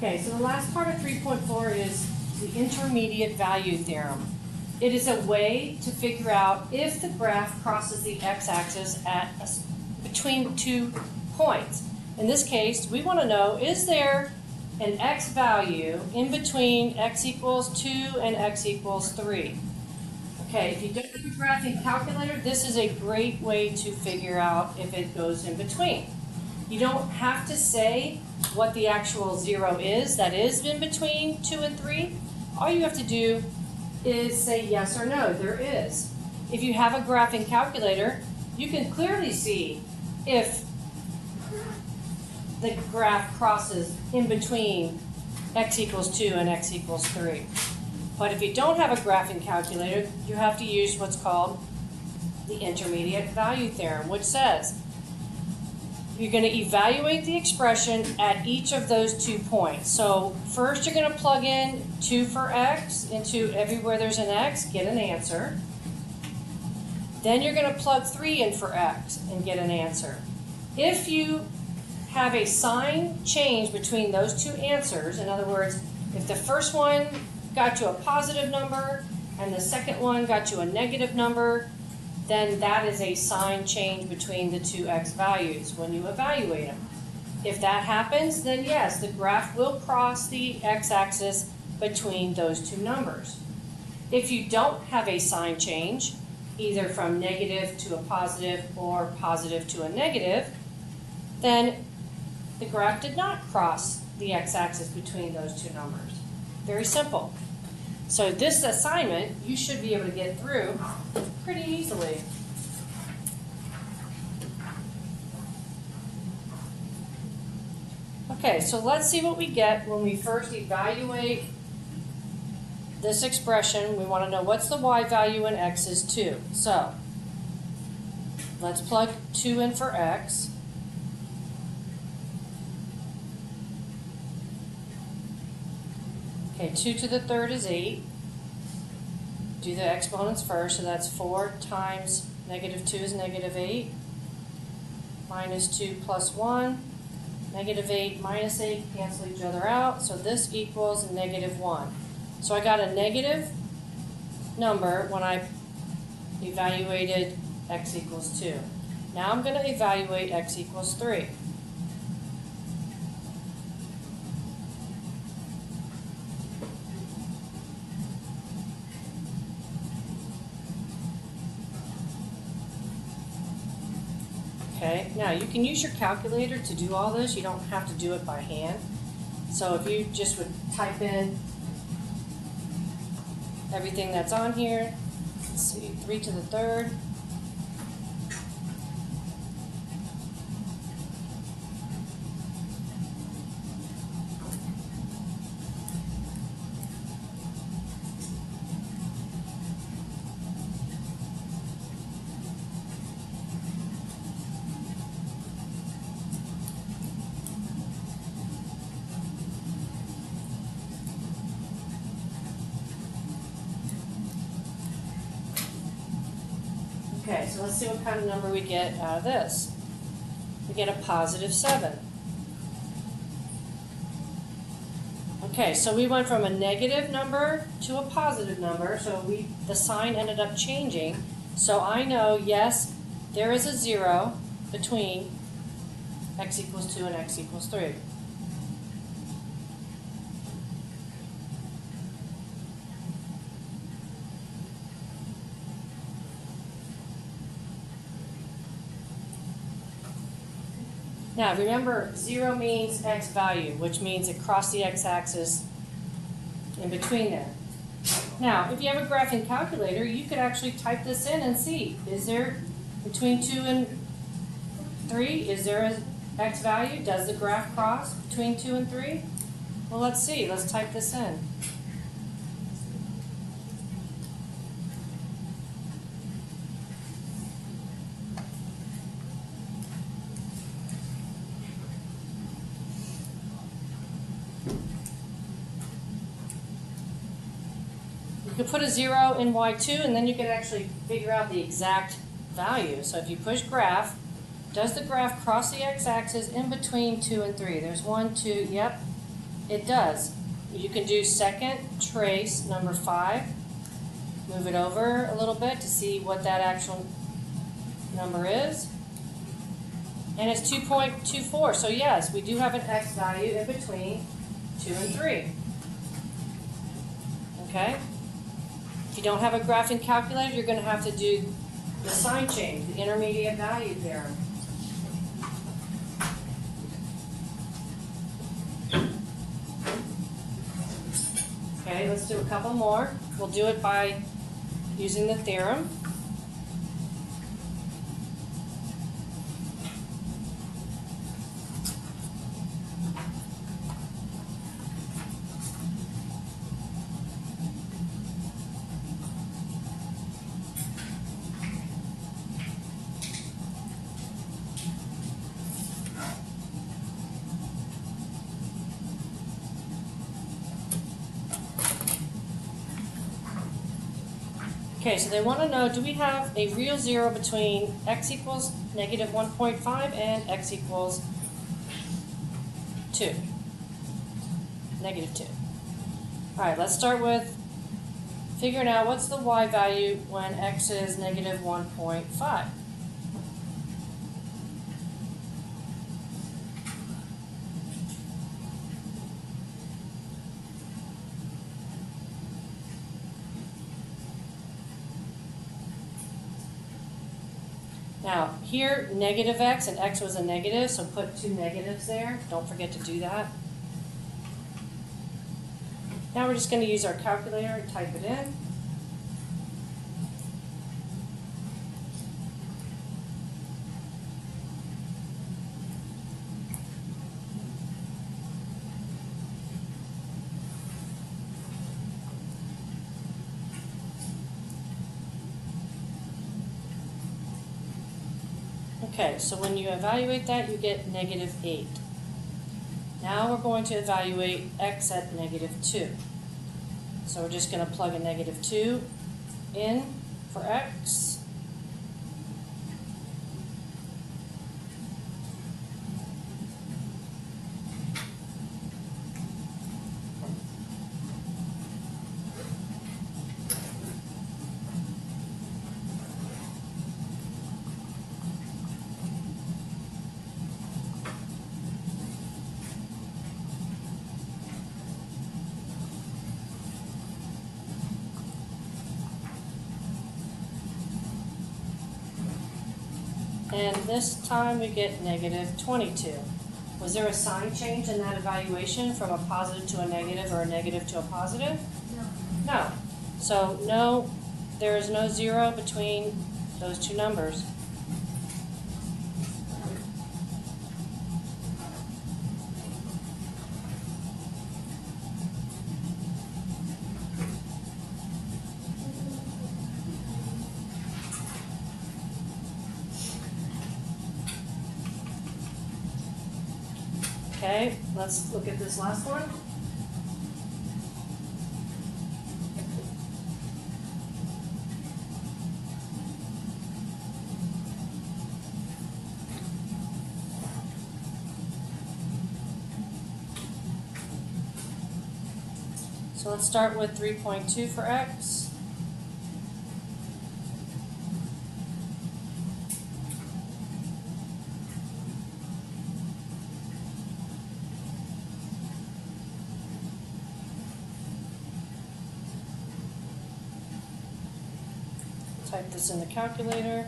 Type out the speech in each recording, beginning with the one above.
Okay, so the last part of 3.4 is the intermediate value theorem. It is a way to figure out if the graph crosses the x-axis at between 2 points. In this case, we want to know, is there an x value in between x equals 2 and x equals 3? Okay, if you don't have a graphing calculator, this is a great way to figure out if it goes in between. You don't have to say what the actual 0 is that is in between 2 and 3. All you have to do is say yes or no, there is. If you have a graphing calculator, you can clearly see if the graph crosses in between x equals 2 and x equals 3. But if you don't have a graphing calculator, you have to use what's called the intermediate value theorem, which says you're going to evaluate the expression at each of those 2 points. So first you're going to plug in 2 for x into everywhere there's an x, get an answer. Then you're going to plug 3 in for x and get an answer. If you have a sign change between those 2 answers, in other words, if the first one got you a positive number and the second one got you a negative number, then that is a sign change between the 2 x values when you evaluate them. If that happens, then yes, the graph will cross the x-axis between those 2 numbers. If you don't have a sign change, either from negative to a positive or positive to a negative, then the graph did not cross the x-axis between those 2 numbers. Very simple. So this assignment, you should be able to get through pretty easily. Okay, so let's see what we get when we first evaluate this expression. We want to know what's the y value in x is 2. So let's plug 2 in for x. Okay, 2 to the third is 8. Do the exponents first, so that's 4 times negative 2 is negative 8. Minus 2 plus 1. Negative 8 minus 8 cancel each other out, so this equals negative 1. So I got a negative number when I evaluated x equals 2. Now I'm going to evaluate x equals 3. Okay, now you can use your calculator to do all this. You don't have to do it by hand. So if you just would type in everything that's on here, let's see, 3 to the third. Okay, so let's see what kind of number we get out of this. We get a positive 7. Okay, so we went from a negative number to a positive number, so the sign ended up changing. So I know, yes, there is a 0 between x equals 2 and x equals 3. Now remember, 0 means x value, which means it crossed the x-axis in between there. Now, if you have a graphing calculator, you could actually type this in and see, is there between 2 and 3, is there an x value? Does the graph cross between 2 and 3? Well, let's see. Let's type this in. You could put a 0 in y2, and then you can actually figure out the exact value. So if you push graph, does the graph cross the x-axis in between 2 and 3? There's 1, 2, yep. It does. You can do second trace number 5. Move it over a little bit to see what that actual number is. And it's 2.24. So yes, we do have an x value in between 2 and 3. Okay? If you don't have a graphing calculator, you're going to have to do the sign change, the intermediate value theorem. Okay, let's do a couple more. We'll do it by using the theorem. Okay, so they want to know, do we have a real zero between x equals negative 1.5 and x equals 2? Negative 2. All right, let's start with figuring out what's the y value when x is negative 1.5. Now, here, negative x, and x was a negative, so put 2 negatives there. Don't forget to do that. Now we're just going to use our calculator and type it in. Okay, so when you evaluate that, you get negative 8. Now we're going to evaluate x at negative 2. So we're just going to plug a negative 2 in for x. And this time we get negative 22. Was there a sign change in that evaluation from a positive to a negative or a negative to a positive? No. No. So no, there is no zero between those two numbers. Okay, let's look at this last one. So let's start with 3.2 for x. Type this in the calculator.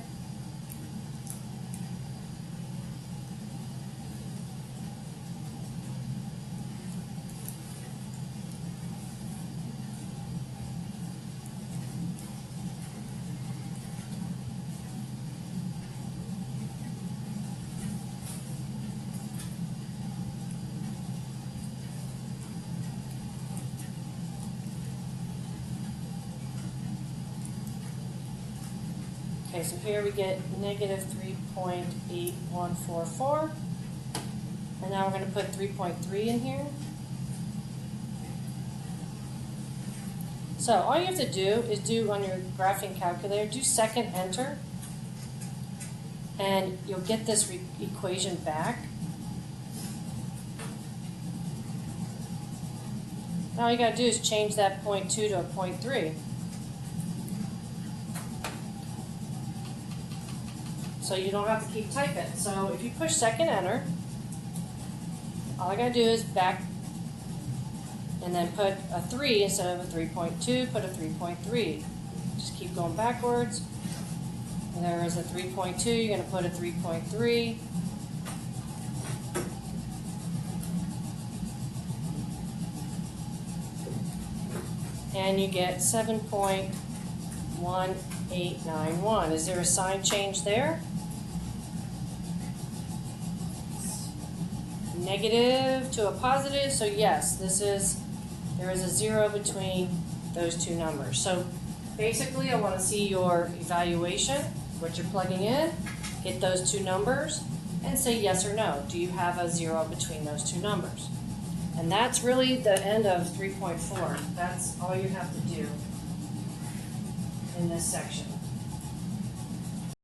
Okay, so here we get negative 3.8144. And now we're going to put 3.3 in here. So all you have to do is do on your graphing calculator, do second enter, and you'll get this equation back. Now all you gotta do is change that 0.2 to a 0.3. So you don't have to keep typing. So if you push second enter, all I gotta do is back and then put a 3 instead of a 3.2, put a 3.3. Just keep going backwards. And there is a 3.2, you're gonna put a 3.3. And you get 7.1891. Is there a sign change there? Negative to a positive, so yes, there is a 0 between those two numbers. So basically I want to see your evaluation, what you're plugging in, get those two numbers, and say yes or no. Do you have a 0 between those two numbers? And that's really the end of 3.4. That's all you have to do in this section.